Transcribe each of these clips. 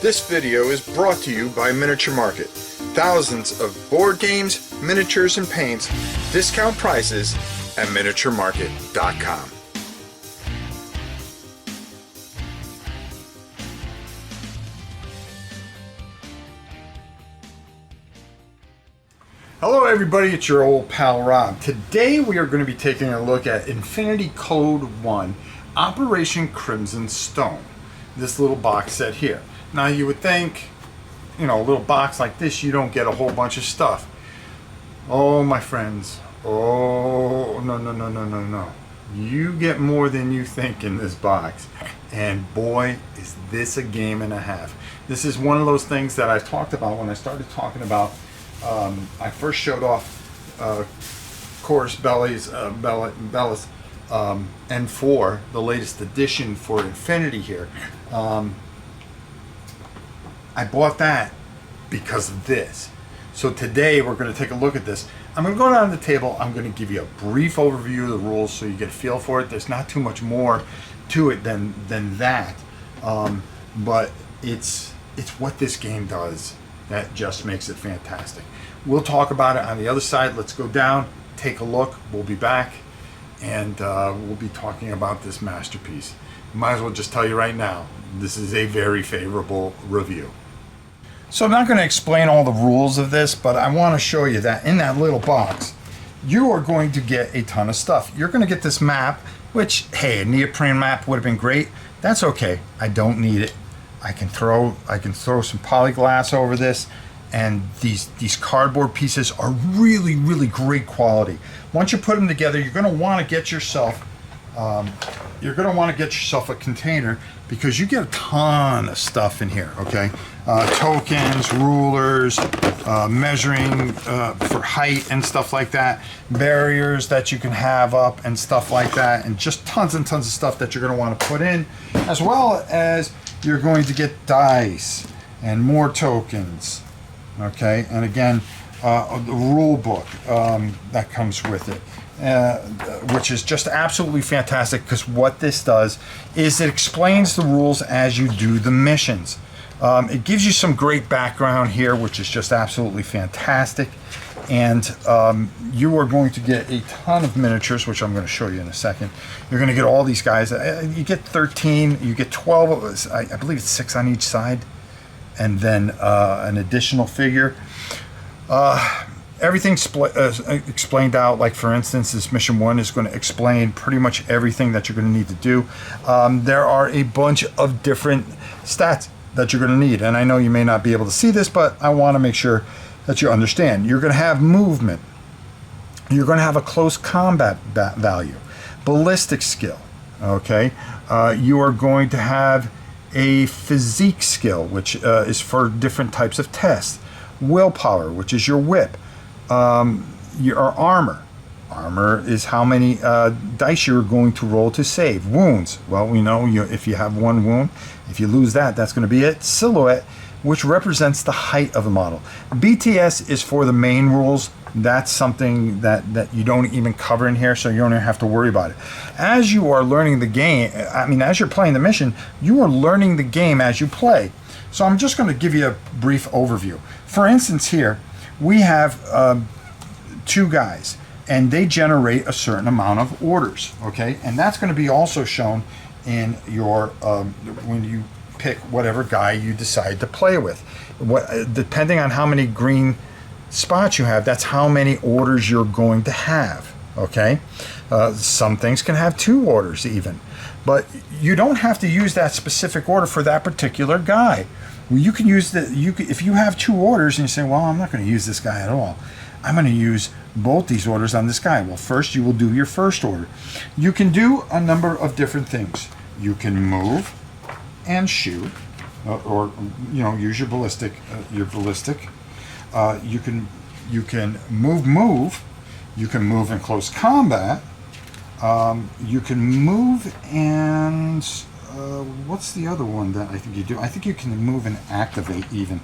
This video is brought to you by Miniature Market. Thousands of board games, miniatures, and paints, discount prices at miniaturemarket.com. Hello everybody, it's your old pal Rob. Today we are going to be taking a look at Infinity Code 1 Operation Crimson Stone. This little box set here. Now you would think, you know, a little box like this, you don't get a whole bunch of stuff. Oh my friends, oh no. You get more than you think in this box. And boy, is this a game and a half. This is one of those things that I've talked about when I started talking about I first showed off Chorus Bella's N4, the latest edition for Infinity here. I bought that because of this. So today we're going to take a look at this. I'm going to go down the table. I'm going to give you a brief overview of the rules so you get a feel for it. There's not too much more to it than that, but it's what this game does that just makes it fantastic. We'll talk about it on the other side. Let's go down, take a look. We'll be back, and we'll be talking about this masterpiece. Might as well just tell you right now, this is a very favorable review. So I'm not going to explain all the rules of this, but I want to show you that in that little box, you are going to get a ton of stuff. You're going to get this map, which, hey, a neoprene map would have been great. That's okay. I don't need it. I can throw some polyglass over this, and these cardboard pieces are really, really great quality. Once you put them together, you're going to want to get yourself a container, because you get a ton of stuff in here. Okay, tokens, rulers, measuring for height and stuff like that, barriers that you can have up and stuff like that, and just tons and tons of stuff that you're going to want to put in, as well as you're going to get dice and more tokens. Okay, and again, the rule book that comes with it. Which is just absolutely fantastic, because what this does is it explains the rules as you do the missions. It gives you some great background here, which is just absolutely fantastic. And you are going to get a ton of miniatures, which I'm going to show you in a second. You're going to get all these guys. You get 13, you get 12 of us. I believe it's 6 on each side, and then an additional figure. Everything's explained out. Like, for instance, this mission 1 is going to explain pretty much everything that you're going to need to do. There are a bunch of different stats that you're going to need, and I know you may not be able to see this, but I want to make sure that you understand. You're going to have movement. You're going to have a close combat value, ballistic skill. Okay, you are going to have a physique skill, which is for different types of tests. Willpower, which is your whip. Your armor. Armor is how many dice you're going to roll to save. Wounds. Well, we know if you have one wound, if you lose that, that's going to be it. Silhouette, which represents the height of the model. BTS is for the main rules. That's something that you don't even cover in here, so you don't even have to worry about it. As you are learning the game, as you're playing the mission, you are learning the game as you play. So I'm just going to give you a brief overview. For instance, here we have 2 guys, and they generate a certain amount of orders. Okay, and that's going to be also shown in your when you pick whatever guy you decide to play with. Depending on how many green spots you have, that's how many orders you're going to have. Okay, some things can have 2 orders even, but you don't have to use that specific order for that particular guy. Well, you can use if you have 2 orders and you say, well, I'm not going to use this guy at all, I'm going to use both these orders on this guy. Well, first you will do your first order. You can do a number of different things. You can move and shoot, or use your ballistic. You can move. You can move in close combat. You can move and what's the other one that I think you do? I think you can move and activate even.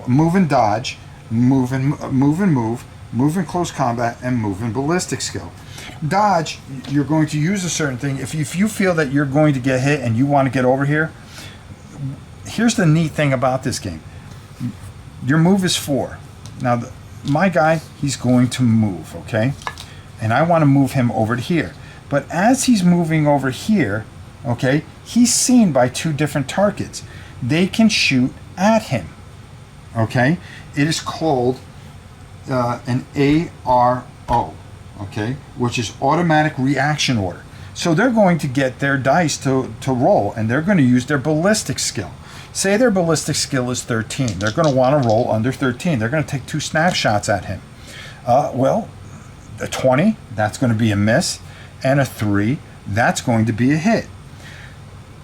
Move and dodge, move in close combat, and move in ballistic skill. Dodge, you're going to use a certain thing. If you feel that you're going to get hit and you want to get over here, here's the neat thing about this game. Your move is 4. Now, my guy, he's going to move, okay? And I want to move him over to here. But as he's moving over here, okay, he's seen by 2 different targets. They can shoot at him, okay? It is called an ARO, okay, which is automatic reaction order. So they're going to get their dice to roll, and they're going to use their ballistic skill. Say their ballistic skill is 13. They're going to want to roll under 13. They're going to take 2 snapshots at him. Well, a 20, that's going to be a miss, and a 3, that's going to be a hit.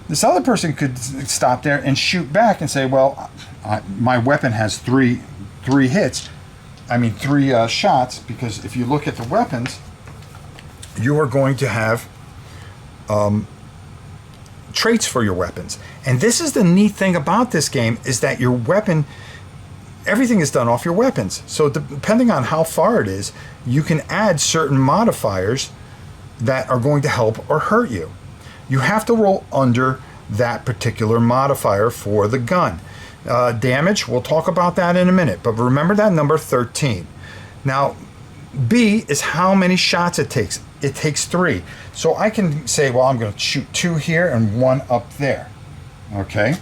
This other person could stop there and shoot back and say, well, my weapon has three hits. I mean, 3 shots, because if you look at the weapons, you are going to have traits for your weapons. And this is the neat thing about this game, is that your weapon, everything is done off your weapons. So depending on how far it is, you can add certain modifiers that are going to help or hurt you. You have to roll under that particular modifier for the gun. Damage, we'll talk about that in a minute, but remember that number 13. Now, B is how many shots it takes. It takes 3. So I can say, well, I'm going to shoot 2 here and 1 up there. Okay?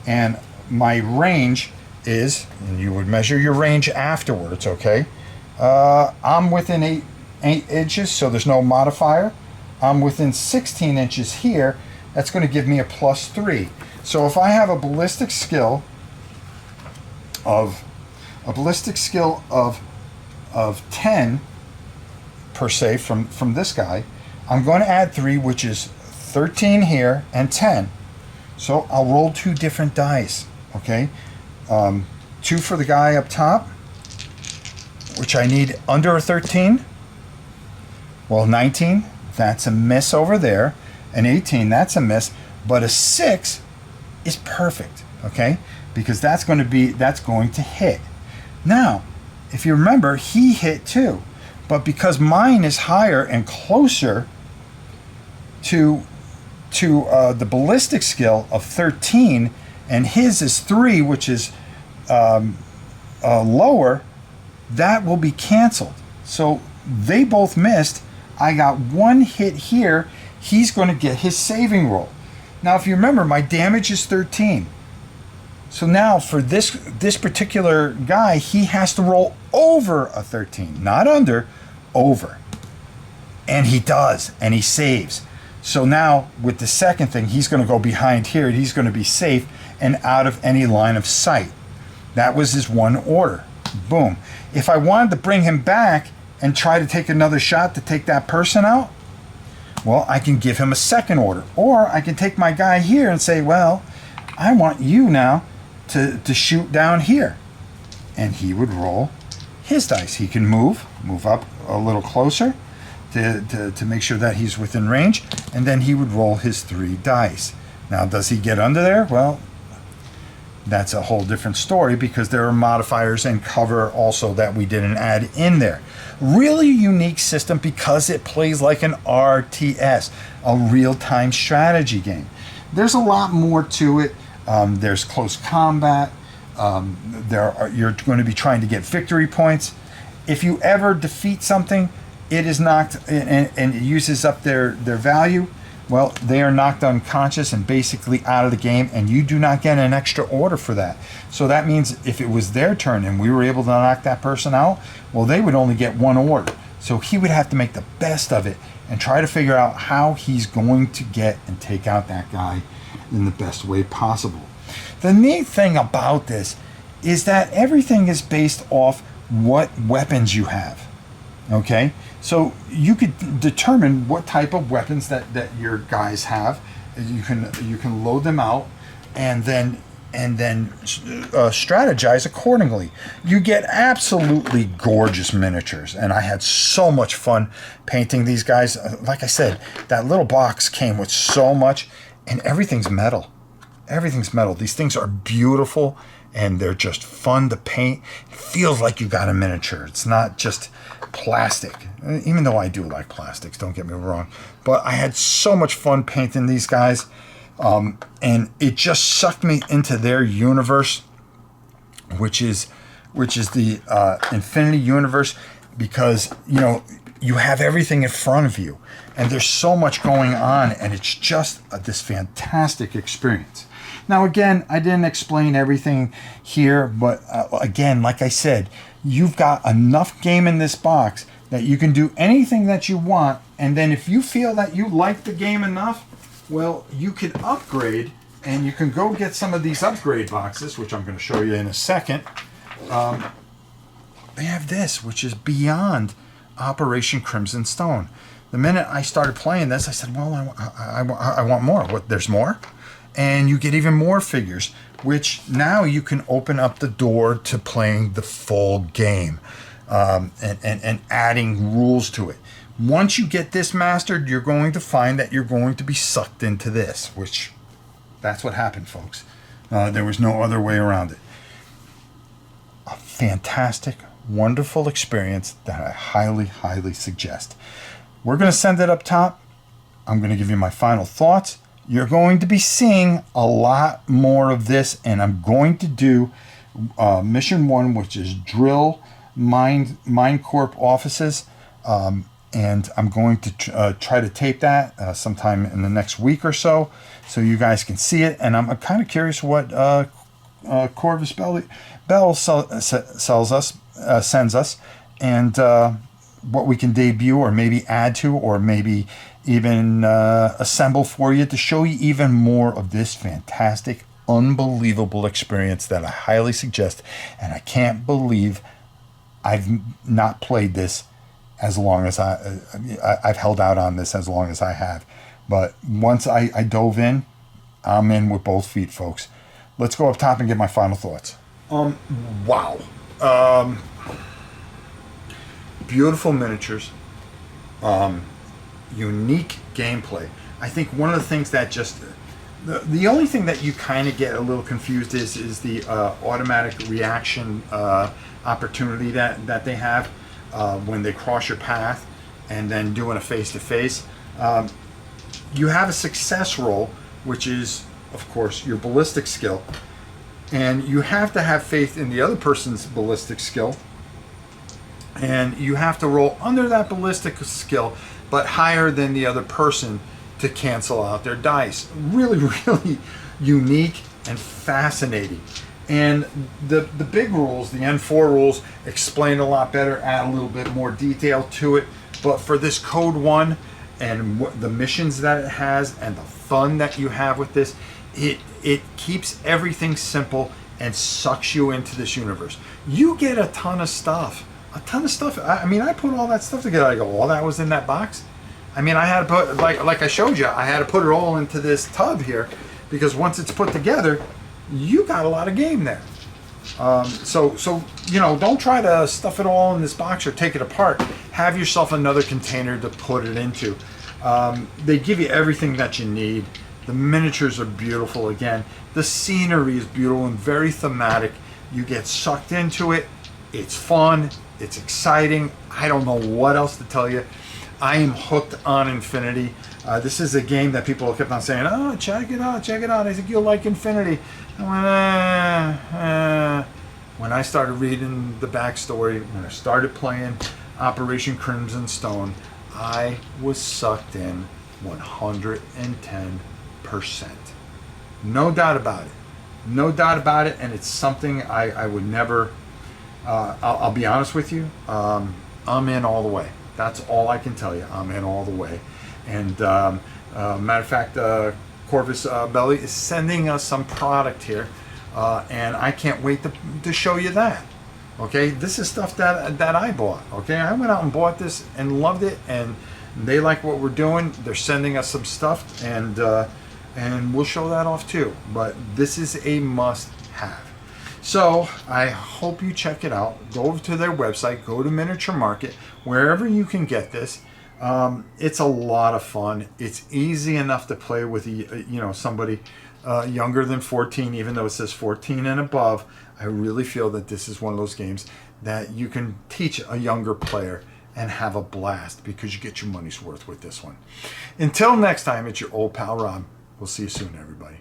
And my range is, and you would measure your range afterwards, okay? I'm within 8 inches, so there's no modifier. I'm within 16 inches here. That's going to give me a +3. So if I have a ballistic skill of 10 per se from this guy, I'm going to add 3, which is 13 here and 10. So I'll roll 2 different dice, okay? 2 for the guy up top, which I need under a 13. Well, 19, that's a miss over there. An 18, that's a miss. But a 6 is perfect, okay? Because that's going to hit. Now, if you remember, he hit too. But because mine is higher and closer to the ballistic skill of 13, and his is 3, which is lower, that will be canceled. So they both missed. I got 1 hit here. He's going to get his saving roll. Now, if you remember, my damage is 13. So now for this particular guy, he has to roll over a 13, not under, over. And he does, and he saves. So now with the second thing, he's going to go behind here, and he's going to be safe and out of any line of sight. That was his 1 order. Boom. If I wanted to bring him back and try to take another shot to take that person out, well, I can give him a 2nd order. Or I can take my guy here and say, well, I want you now to shoot down here. And he would roll his dice. He can move up a little closer to make sure that he's within range, and then he would roll his 3 dice. Now, does he get under there? Well, that's a whole different story, because there are modifiers and cover also that we didn't add in there. Really unique system because it plays like an RTS, a real-time strategy game. There's a lot more to it. There's close combat. You're going to be trying to get victory points. If you ever defeat something, it is knocked and it uses up their value. Well, they are knocked unconscious and basically out of the game, and you do not get an extra order for that. So that means if it was their turn and we were able to knock that person out, well, they would only get 1 order. So he would have to make the best of it and try to figure out how he's going to get and take out that guy in the best way possible. The neat thing about this is that everything is based off what weapons you have. Okay? So you could determine what type of weapons that your guys have. You can load them out and then strategize accordingly. You get absolutely gorgeous miniatures, and I had so much fun painting these guys. Like I said, that little box came with so much, and everything's metal. Everything's metal. These things are beautiful, and they're just fun to paint. It feels like you got a miniature. It's not just plastic, even though I do like plastics, don't get me wrong. But I had so much fun painting these guys. And it just sucked me into their universe, which is the Infinity universe, because you have everything in front of you, and there's so much going on, and it's just this fantastic experience. Now, again, I didn't explain everything here, but again, like I said, you've got enough game in this box that you can do anything that you want, and then if you feel that you like the game enough, well, you can upgrade, and you can go get some of these upgrade boxes, which I'm going to show you in a second. They have this, which is beyond Operation Crimson Stone. The minute I started playing this, I said, well, I want more. What? There's more? And you get even more figures, which now you can open up the door to playing the full game, and adding rules to it. Once you get this mastered, you're going to find that you're going to be sucked into this, which that's what happened, folks. There was no other way around it. A fantastic, wonderful experience that I highly, highly suggest. We're going to send it up top. I'm going to give you my final thoughts. You're going to be seeing a lot more of this, and I'm going to do mission 1, which is drill Mind Corp offices, and I'm going to try to tape that sometime in the next week or so you guys can see it. And I'm kind of curious what Corvus Bell sends us, and what we can debut or maybe add to, or maybe even assemble for you to show you even more of this fantastic, unbelievable experience that I highly suggest. And I can't believe I've not played this as long as I've held out on this as long as I have. But once I dove in, I'm in with both feet, folks. Let's go up top and get my final thoughts. Wow. Beautiful miniatures. Unique gameplay. I think one of the things that just... The only thing that you kind of get a little confused is the automatic reaction opportunity that they have when they cross your path and then doing a face-to-face. You have a success roll, which is, of course, your ballistic skill. And you have to have faith in the other person's ballistic skill. And you have to roll under that ballistic skill, but higher than the other person to cancel out their dice. Really, really unique and fascinating. And the big rules, the N4 rules, explain a lot better, add a little bit more detail to it. But for this Code 1 and the missions that it has and the fun that you have with this, it keeps everything simple and sucks you into this universe. You get a ton of stuff. I mean, I put all that stuff together. I go, all that was in that box? I mean, I had to put, like I showed you, I had to put it all into this tub here, because once it's put together, you got a lot of game there. So don't try to stuff it all in this box or take it apart. Have yourself another container to put it into. They give you everything that you need. The miniatures are beautiful again. The scenery is beautiful and very thematic. You get sucked into it. It's fun. It's exciting. I don't know what else to tell you. I am hooked on Infinity. This is a game that people kept on saying, oh, check it out. I think you'll like Infinity. I went, When I started reading the backstory, when I started playing Operation Crimson Stone, I was sucked in 110%. No doubt about it. And it's something I would never, I'll be honest with you, I'm in all the way. That's all I can tell you. I'm in all the way. And matter of fact, Corvus Belli is sending us some product here, and I can't wait to show you that. Okay, this is stuff that I bought. Okay, I went out and bought this and loved it, and they like what we're doing. They're sending us some stuff, and we'll show that off too. But this is a must-have. So I hope you check it out. Go over to their website, go to Miniature Market, wherever you can get this. It's a lot of fun. It's easy enough to play with somebody younger than 14, even though it says 14 and above. I really feel that this is one of those games that you can teach a younger player and have a blast, because you get your money's worth with this one. Until next time, it's your old pal Rob We'll see you soon, everybody.